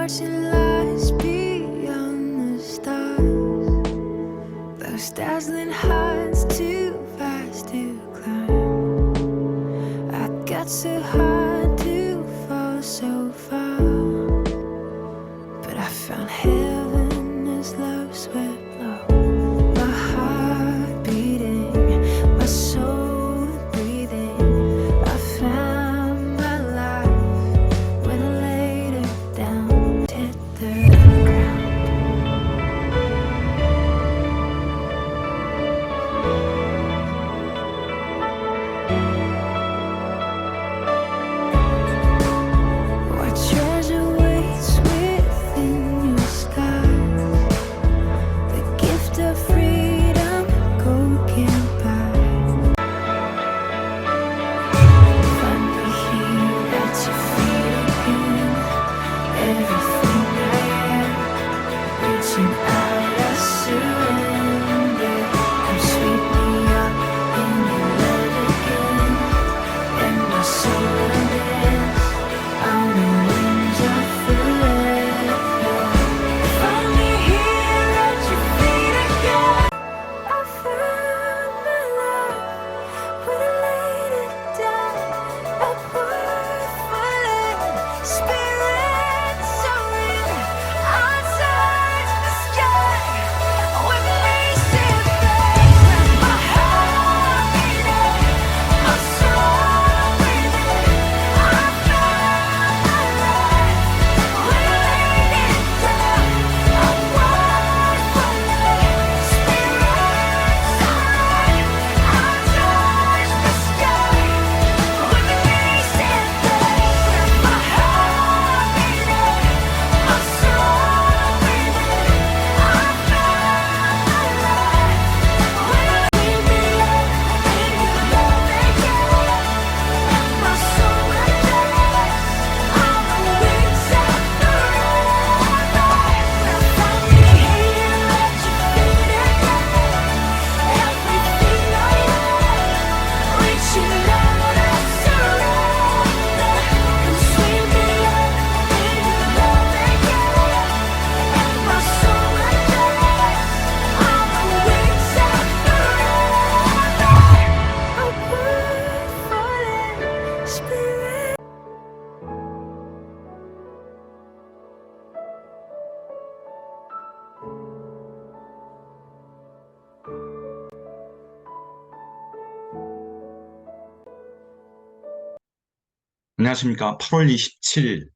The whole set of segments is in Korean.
watching lights beyond the stars. Those dazzling heights too fast to climb. I got so hard to fall so far, but I found heaven as love swept low. My heart beating, my soul breathing. I found my life when I laid it down, hit the ground. What treasure waits within your skies? The gift of freedom, gold can't buy. Find me here at your feet again. Everything I am, reaching out, I surrender. Come sweep me up in your love again, and my soul unends on the wings of forever. Find me here at your feet again. I found my life when I laid it down. A word spirit soaring. I touch the sky with racing flames. My heart beating, my soul breathing. I found my life when I laid it down. A word spirit soaring. I touch the sky with racing flames. My heart beating, my soul breathing. I found my life when I laid me up in your love again. My soul unends on the wings of forever. Find me here at your feet again. Everything I am, reaching out, I surrender. Come sweep me up in your love again. My soul unends on the wings of forever. A word falling, spirit. 안녕하십니까. 8월 27일,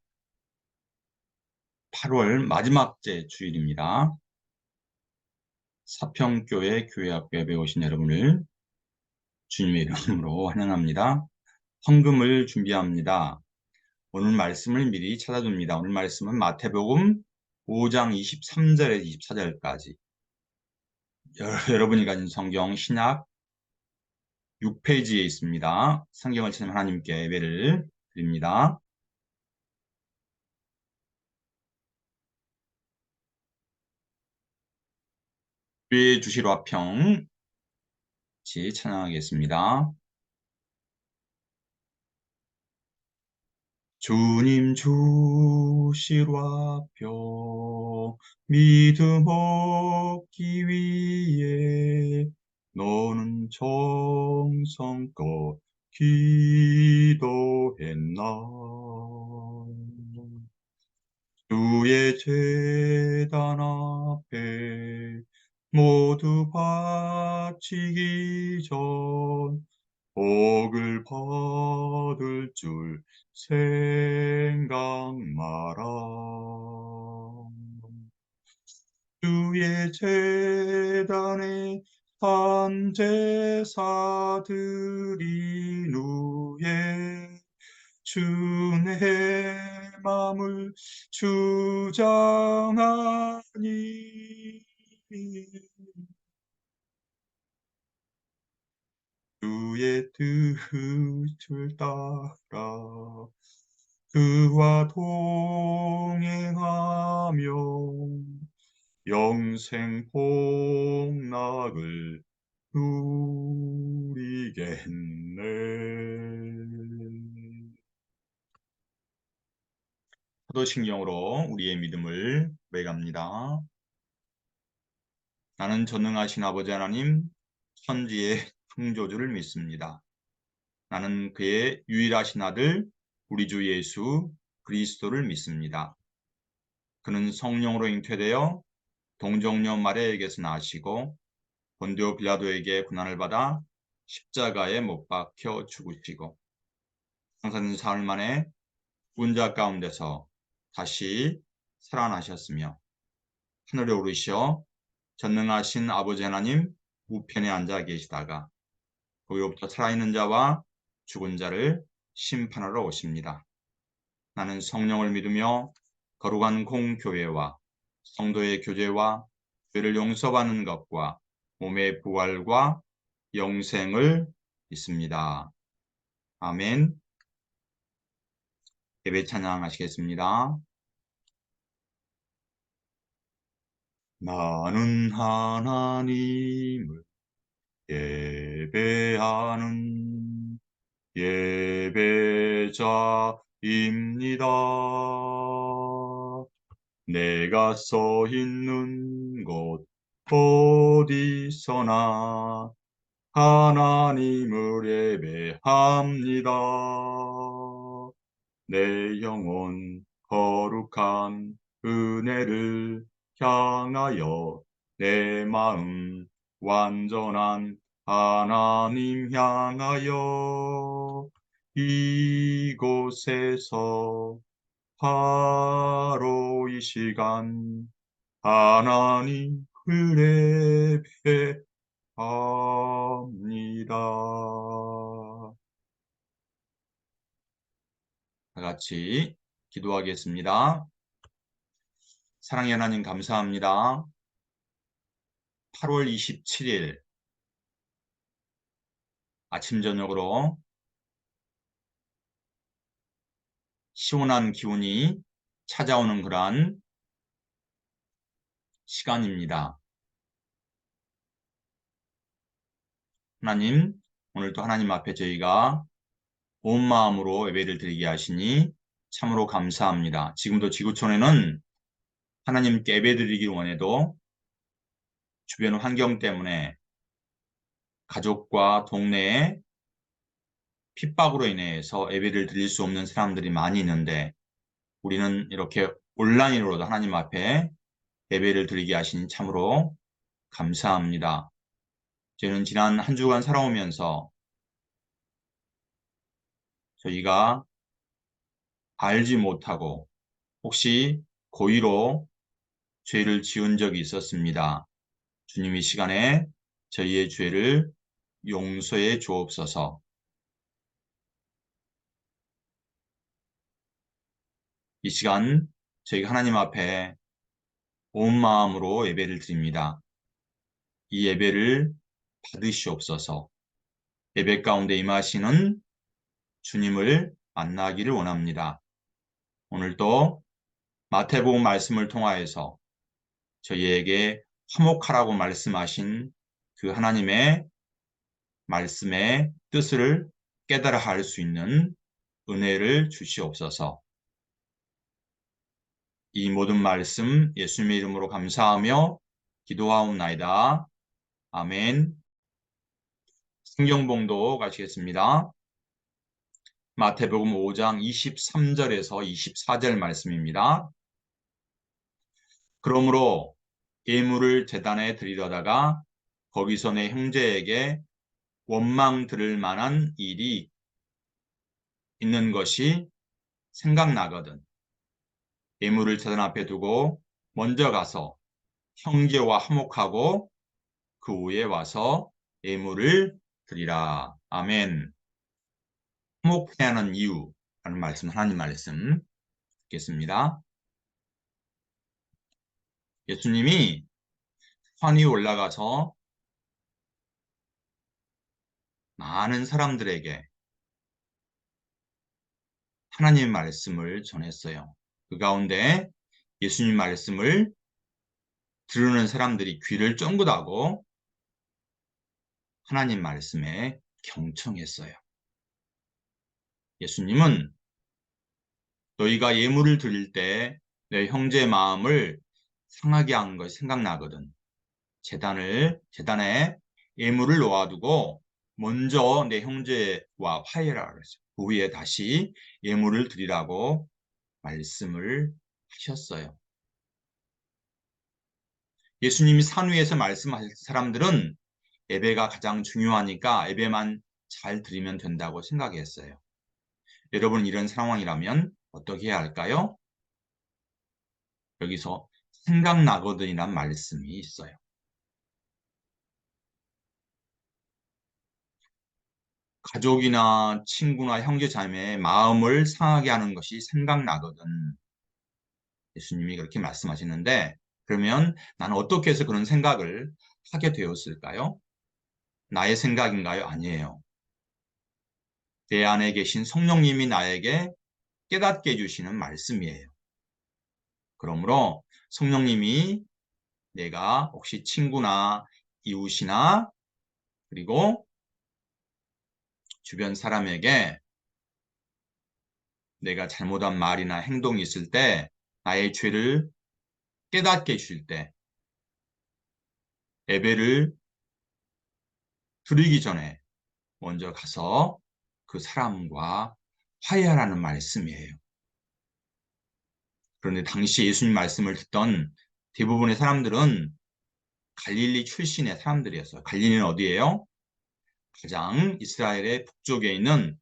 8월 마지막째 주일입니다. 사평교회 교회학교에 배우신 여러분을 주님의 이름으로 환영합니다. 헌금을 준비합니다. 오늘 말씀을 미리 찾아둡니다. 오늘 말씀은 마태복음 5장 23절에서 24절까지. 여러분이 가진 성경 신약 6페이지에 있습니다. 성경을 찾는 하나님께 예배를 드립니다. 주의 주시로 화평 같이 찬양하겠습니다. 주님 주시로 화평 믿음 얻기 위해 너는 정성껏 기도했나. 주의 제단 앞에 모두 바치기 전 복을 받을 줄 생각 마라. 주의 제단에 한 제사드린 후에 주의 맘을 주장하니 주의 뜻을 따라 그와 동행하며 영생 복락을 누리겠네. 사도신경으로 우리의 믿음을 고백합니다. 나는 전능하신 아버지 하나님, 천지의 창조주를 믿습니다. 나는 그의 유일하신 아들, 우리 주 예수 그리스도를 믿습니다. 그는 성령으로 잉태되어 동정녀 마리아에게서 나시고 본디오 빌라도에게 고난을 받아 십자가에 못 박혀 죽으시고 장사된 사흘 만에 죽은 자 가운데서 다시 살아나셨으며 하늘에 오르시어 전능하신 아버지 하나님 우편에 앉아 계시다가 거기로부터 살아있는 자와 죽은 자를 심판하러 오십니다. 나는 성령을 믿으며 거룩한 공교회와 성도의 교제와 죄를 용서받는 것과 몸의 부활과 영생을 믿습니다. 아멘. 예배 찬양하시겠습니다. 나는 하나님을 예배하는 예배자입니다. 내가 서 있는 곳 어디서나 하나님을 예배합니다. 내 영혼 거룩한 은혜를 향하여 내 마음 완전한 하나님 향하여 이곳에서 바로 이 시간 하나님을 예배합니다. 다 같이 기도하겠습니다. 사랑의 하나님 감사합니다. 8월 27일 아침 저녁으로 시원한 기운이 찾아오는 그러한 시간입니다. 하나님, 오늘도 하나님 앞에 저희가 온 마음으로 예배를 드리게 하시니 참으로 감사합니다. 지금도 지구촌에는 하나님께 예배 드리길 원해도 주변 환경 때문에 가족과 동네에 핍박으로 인해서 예배를 드릴 수 없는 사람들이 많이 있는데 우리는 이렇게 온라인으로도 하나님 앞에 예배를 드리게 하시니 참으로 감사합니다. 저희는 지난 한 주간 살아오면서 저희가 알지 못하고 혹시 고의로 죄를 지은 적이 있었습니다. 주님 이 시간에 저희의 죄를 용서해 주옵소서. 이 시간 저희가 하나님 앞에 온 마음으로 예배를 드립니다. 이 예배를 받으시옵소서. 예배 가운데 임하시는 주님을 만나기를 원합니다. 오늘도 마태복음 말씀을 통하여서 저희에게 화목하라고 말씀하신 그 하나님의 말씀의 뜻을 깨달아 할 수 있는 은혜를 주시옵소서. 이 모든 말씀 예수님의 이름으로 감사하며 기도하옵나이다. 아멘. 성경봉독 가시겠습니다. 마태복음 5장 23절에서 24절 말씀입니다. 그러므로 예물을 제단에 드리려다가 거기서 내 형제에게 원망 들을 만한 일이 있는 것이 생각나거든. 예물을 제단 앞에 두고 먼저 가서 형제와 화목하고 그 후에 와서 예물을 드리라. 아멘. 화목해야 하는 이유라는 말씀, 하나님 말씀 듣겠습니다. 예수님이 산 위에 올라가서 많은 사람들에게 하나님의 말씀을 전했어요. 그 가운데 예수님 말씀을 들으는 사람들이 귀를 쫑긋하고 하나님 말씀에 경청했어요. 예수님은 너희가 예물을 드릴 때 내 형제의 마음을 상하게 하는 것이 생각나거든. 재단에 예물을 놓아두고 먼저 내 형제와 화해라 그랬어요. 그 후에 다시 예물을 드리라고 말씀을 하셨어요. 예수님이 산 위에서 말씀하실 사람들은 예배가 가장 중요하니까 예배만 잘 드리면 된다고 생각했어요. 여러분 이런 상황이라면 어떻게 해야 할까요? 여기서 생각나거든이란 말씀이 있어요. 가족이나 친구나 형제 자매의 마음을 상하게 하는 것이 생각나거든. 예수님이 그렇게 말씀하시는데 그러면 나는 어떻게 해서 그런 생각을 하게 되었을까요? 나의 생각인가요? 아니에요. 내 안에 계신 성령님이 나에게 깨닫게 해주시는 말씀이에요. 그러므로 성령님이 내가 혹시 친구나 이웃이나 그리고 주변 사람에게 내가 잘못한 말이나 행동이 있을 때 나의 죄를 깨닫게 해주실 때 예배를 드리기 전에 먼저 가서 그 사람과 화해하라는 말씀이에요. 그런데 당시 예수님 말씀을 듣던 대부분의 사람들은 갈릴리 출신의 사람들이었어요. 갈릴리는 어디예요? 가장 이스라엘의 북쪽에 있는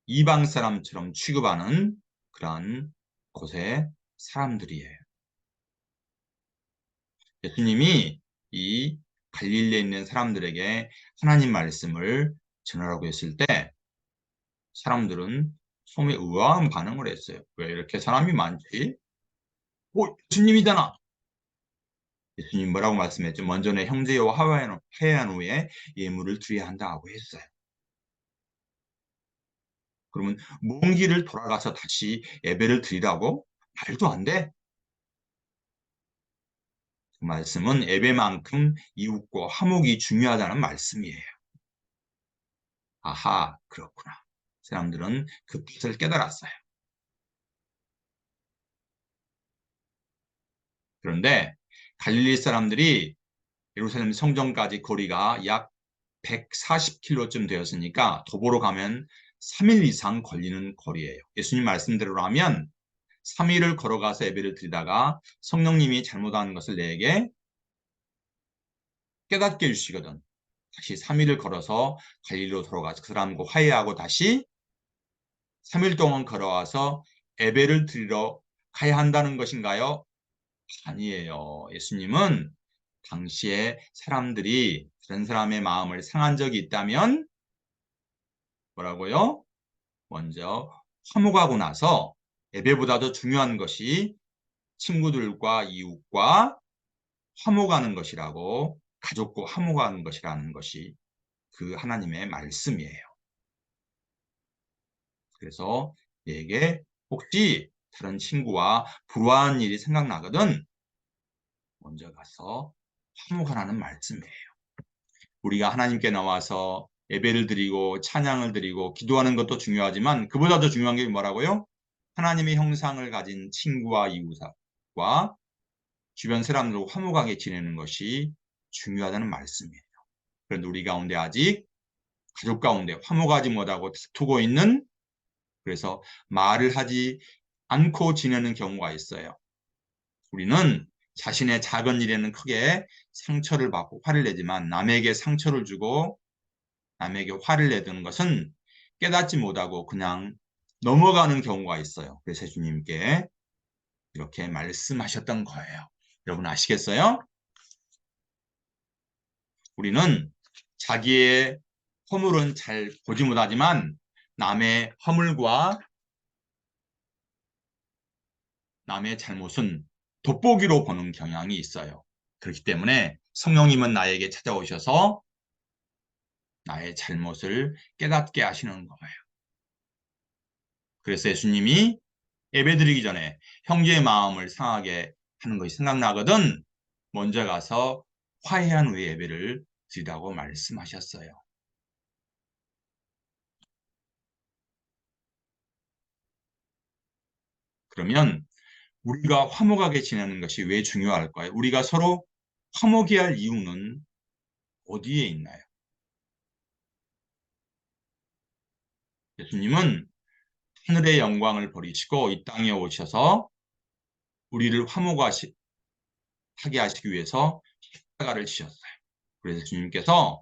이방 사람처럼 취급하는 그러한 곳의 사람들이에요. 예수님이 이 갈릴리에 있는 사람들에게 하나님 말씀을 전하라고 했을 때 사람들은 처음에 의아한 반응을 했어요. 왜 이렇게 사람이 많지? 오, 예수님이잖아. 예수님 뭐라고 말씀했죠? 먼저 내 형제와 화해한 후에 예물을 드려야 한다고 했어요. 그러면 먼 길을 돌아가서 다시 예배를 드리라고? 말도 안 돼. 그 말씀은 예배만큼 이웃과 화목이 중요하다는 말씀이에요. 아하, 그렇구나. 사람들은 그 뜻을 깨달았어요. 그런데 갈릴리 사람들이 예루살렘 성전까지 거리가 약 140km쯤 되었으니까 도보로 가면 3일 이상 걸리는 거리예요. 예수님 말씀대로라면 3일을 걸어가서 예배를 드리다가 성령님이 잘못한 것을 내게 깨닫게 해주시거든. 다시 3일을 걸어서 갈릴리로 돌아가서 그 사람과 화해하고 다시 3일 동안 걸어와서 예배를 드리러 가야 한다는 것인가요? 아니에요. 예수님은 당시에 사람들이 다른 사람의 마음을 상한 적이 있다면 뭐라고요? 먼저 화목하고 나서 예배보다도 중요한 것이 친구들과 이웃과 화목하는 것이라고 가족과 화목하는 것이라는 것이 그 하나님의 말씀이에요. 그래서 내게 혹시 다른 친구와 불화한 일이 생각나거든 먼저 가서 화목하라는 말씀이에요. 우리가 하나님께 나와서 예배를 드리고 찬양을 드리고 기도하는 것도 중요하지만 그보다 더 중요한 게 뭐라고요? 하나님의 형상을 가진 친구와 이웃과 주변 사람들과 화목하게 지내는 것이 중요하다는 말씀이에요. 그런데 우리 가운데 아직 가족 가운데 화목하지 못하고 다투고 있는 그래서 말을 하지 않고 지내는 경우가 있어요. 우리는 자신의 작은 일에는 크게 상처를 받고 화를 내지만 남에게 상처를 주고 남에게 화를 내는 것은 깨닫지 못하고 그냥 넘어가는 경우가 있어요. 그래서 주님께 이렇게 말씀하셨던 거예요. 여러분 아시겠어요? 우리는 자기의 허물은 잘 보지 못하지만 남의 허물과 남의 잘못은 돋보기로 보는 경향이 있어요. 그렇기 때문에 성령님은 나에게 찾아오셔서 나의 잘못을 깨닫게 하시는 거예요. 그래서 예수님이 예배드리기 전에 형제의 마음을 상하게 하는 것이 생각나거든 먼저 가서 화해한 후에 예배를 드리라고 말씀하셨어요. 그러면 우리가 화목하게 지내는 것이 왜 중요할까요? 우리가 서로 화목해야 할 이유는 어디에 있나요? 예수님은 하늘의 영광을 버리시고 이 땅에 오셔서 우리를 화목하게 하시기 위해서 십자가를 지셨어요. 그래서 주님께서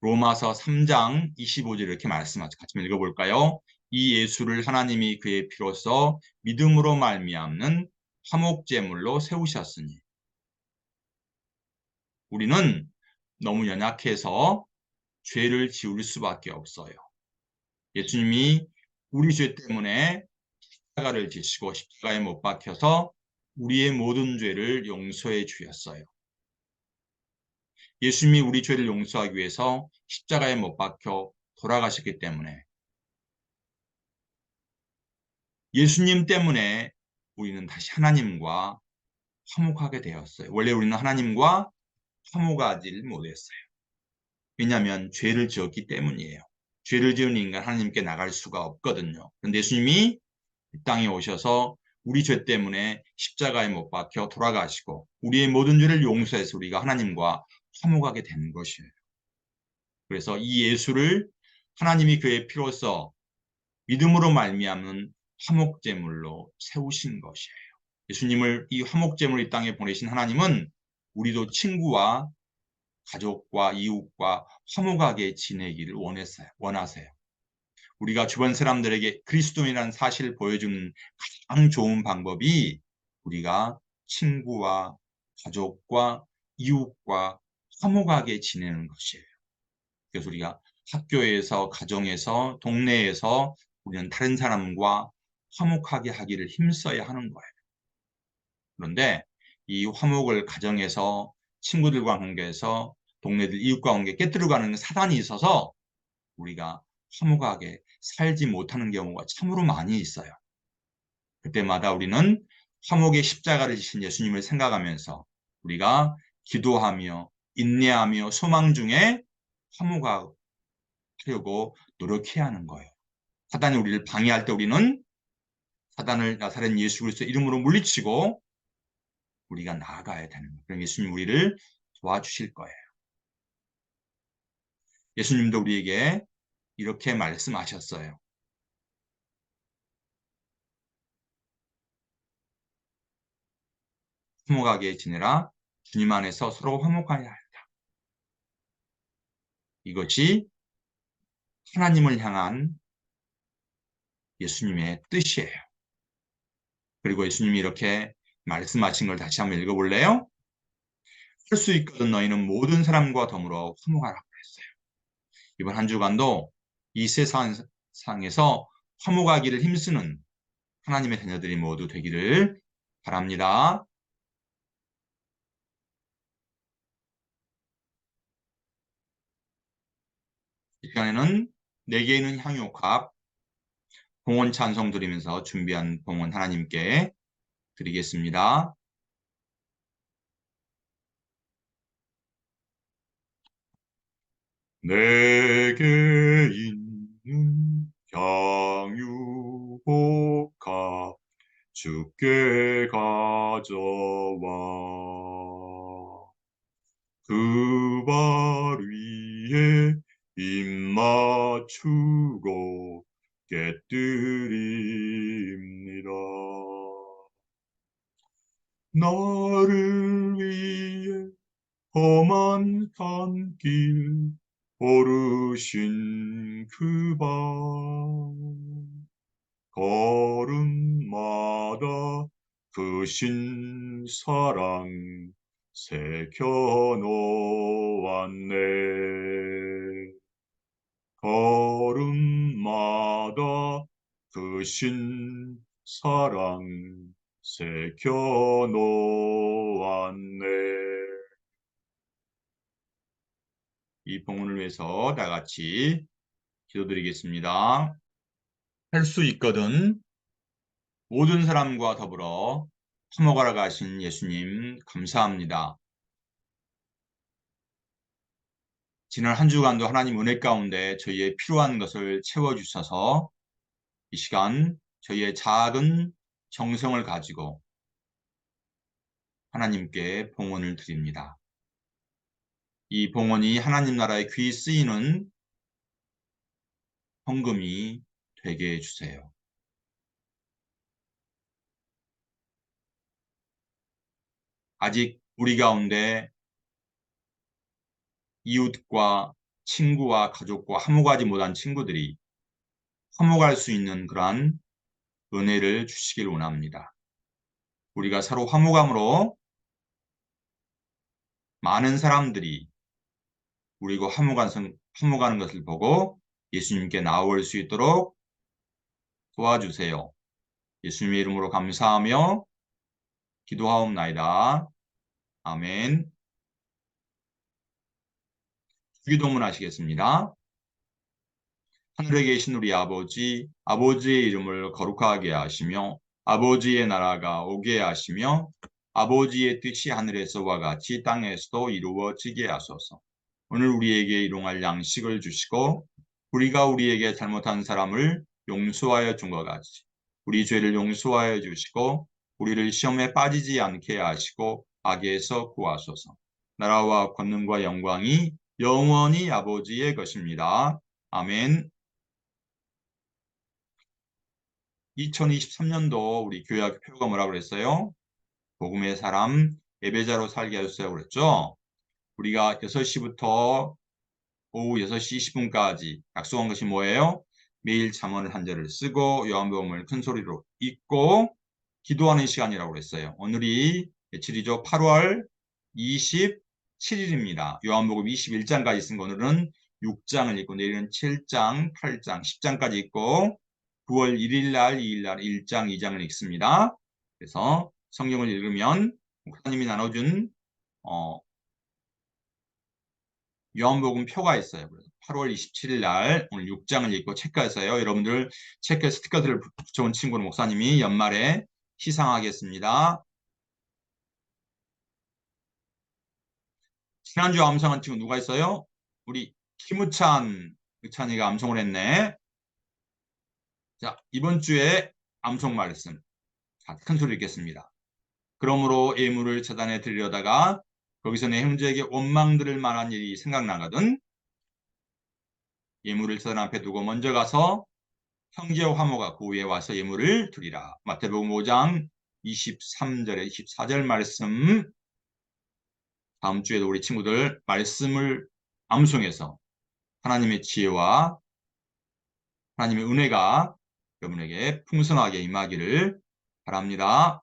로마서 3장 25절 이렇게 말씀하죠. 같이 읽어볼까요? 이 예수를 하나님이 그의 피로써 믿음으로 말미암는 화목제물로 세우셨으니. 우리는 너무 연약해서 죄를 지을 수밖에 없어요. 예수님이 우리 죄 때문에 십자가를 지시고 십자가에 못 박혀서 우리의 모든 죄를 용서해 주셨어요. 예수님이 우리 죄를 용서하기 위해서 십자가에 못 박혀 돌아가셨기 때문에 예수님 때문에 우리는 다시 하나님과 화목하게 되었어요. 원래 우리는 하나님과 화목하지 못했어요. 왜냐하면 죄를 지었기 때문이에요. 죄를 지은 인간 하나님께 나갈 수가 없거든요. 그런데 예수님이 이 땅에 오셔서 우리 죄 때문에 십자가에 못 박혀 돌아가시고 우리의 모든 죄를 용서해서 우리가 하나님과 화목하게 되는 것이에요. 그래서 이 예수를 하나님이 그의 피로써 믿음으로 말미암은 화목제물로 세우신 것이에요. 예수님을 이 화목제물 이 땅에 보내신 하나님은 우리도 친구와 가족과 이웃과 화목하게 지내기를 원하세요. 우리가 주변 사람들에게 그리스도인이라는 사실을 보여주는 가장 좋은 방법이 우리가 친구와 가족과 이웃과 화목하게 지내는 것이에요. 그래서 우리가 학교에서, 가정에서, 동네에서 우리는 다른 사람과 화목하게 하기를 힘써야 하는 거예요. 그런데 이 화목을 가정에서, 친구들과 관계에서, 동네들, 이웃과 관계 깨뜨려가는 사단이 있어서 우리가 화목하게 살지 못하는 경우가 참으로 많이 있어요. 그때마다 우리는 화목의 십자가를 지신 예수님을 생각하면서 우리가 기도하며 인내하며 소망 중에 화목하려고 노력해야 하는 거예요. 사단이 우리를 방해할 때 우리는 사단을 나사렛 예수 그리스도 이름으로 물리치고 우리가 나아가야 되는 거예요. 그럼 예수님 우리를 도와주실 거예요. 예수님도 우리에게 이렇게 말씀하셨어요. 화목하게 지내라. 주님 안에서 서로 화목하여야 한다. 이것이 하나님을 향한 예수님의 뜻이에요. 그리고 예수님이 이렇게 말씀하신 걸 다시 한번 읽어볼래요? 할 수 있거든 너희는 모든 사람과 더불어 화목하라고 했어요. 이번 한 주간도 이 세상에서 화목하기를 힘쓰는 하나님의 자녀들이 모두 되기를 바랍니다. 이 시간에는 내게 있는 향유값 봉헌 찬송 드리면서 준비한 봉헌 하나님께 드리겠습니다. 내게 있는 향유복합 주께 가져와 그 발 위에 입 맞추고 깨뜨립니다. 나를 위해 험한 산길 오르신 그 밤 걸음마다 그신 사랑 새겨놓았네. 걸음마다 그신 사랑 새겨놓았네. 이 봉헌을 위해서 다 같이 기도드리겠습니다. 할 수 있거든 모든 사람과 더불어 화목하러 가신 예수님 감사합니다. 지난 한 주간도 하나님 은혜 가운데 저희의 필요한 것을 채워주셔서 이 시간 저희의 작은 정성을 가지고 하나님께 봉헌을 드립니다. 이 봉헌이 하나님 나라에 귀히 쓰이는 헌금이 되게 해주세요. 아직 우리 가운데 이웃과 친구와 가족과 화목하지 못한 친구들이 화목할 수 있는 그러한 은혜를 주시길 원합니다. 우리가 서로 화목함으로 많은 사람들이 우리가 화목하는 것을 보고 예수님께 나올 수 있도록 도와주세요. 예수님의 이름으로 감사하며 기도하옵나이다. 아멘. 주기도문 하시겠습니다. 하늘에 계신 우리 아버지, 아버지의 이름을 거룩하게 하시며 아버지의 나라가 오게 하시며 아버지의 뜻이 하늘에서와 같이 땅에서도 이루어지게 하소서. 오늘 우리에게 일용할 양식을 주시고 우리가 우리에게 잘못한 사람을 용서하여 준 것 같이 우리 죄를 용서하여 주시고 우리를 시험에 빠지지 않게 하시고 악에서 구하소서. 나라와 권능과 영광이 영원히 아버지의 것입니다. 아멘. 2023년도 우리 교회 표가 뭐라고 그랬어요? 복음의 사람 예배자로 살게 하셨어요 그랬죠? 우리가 6시부터 오후 6시 20분까지 약속한 것이 뭐예요? 매일 잠언을 한 절을 쓰고 요한복음을 큰 소리로 읽고 기도하는 시간이라고 그랬어요. 오늘이 며칠이죠? 8월 27일입니다. 요한복음 21장까지 쓴 거 오늘은 6장을 읽고 내일은 7장, 8장, 10장까지 읽고 9월 1일 날, 2일 날 1장, 2장을 읽습니다. 그래서 성경을 읽으면 목사님이 나눠준 요한복음 표가 있어요. 8월 27일 날 오늘 6장을 읽고 체크했어요. 여러분들 체크에 스티커들을 붙여온 친구는 목사님이 연말에 시상하겠습니다. 지난주 암송한 친구 누가 있어요? 우리 김우찬, 의찬이가 암송을 했네. 자, 이번 주에 암송 말씀. 자, 큰 소리 읽겠습니다. 그러므로 예물을 재단에 드리려다가 거기서 내 형제에게 원망 들을 만한 일이 생각나거든 예물을 재단 앞에 두고 먼저 가서 형제와 화모가 그 위에 와서 예물을 드리라. 마태복음 5장 23절에 24절 말씀. 다음 주에도 우리 친구들 말씀을 암송해서 하나님의 지혜와 하나님의 은혜가 여러분에게 풍성하게 임하기를 바랍니다.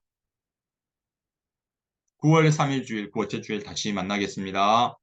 9월 3일 주일, 9월째 주일 다시 만나겠습니다.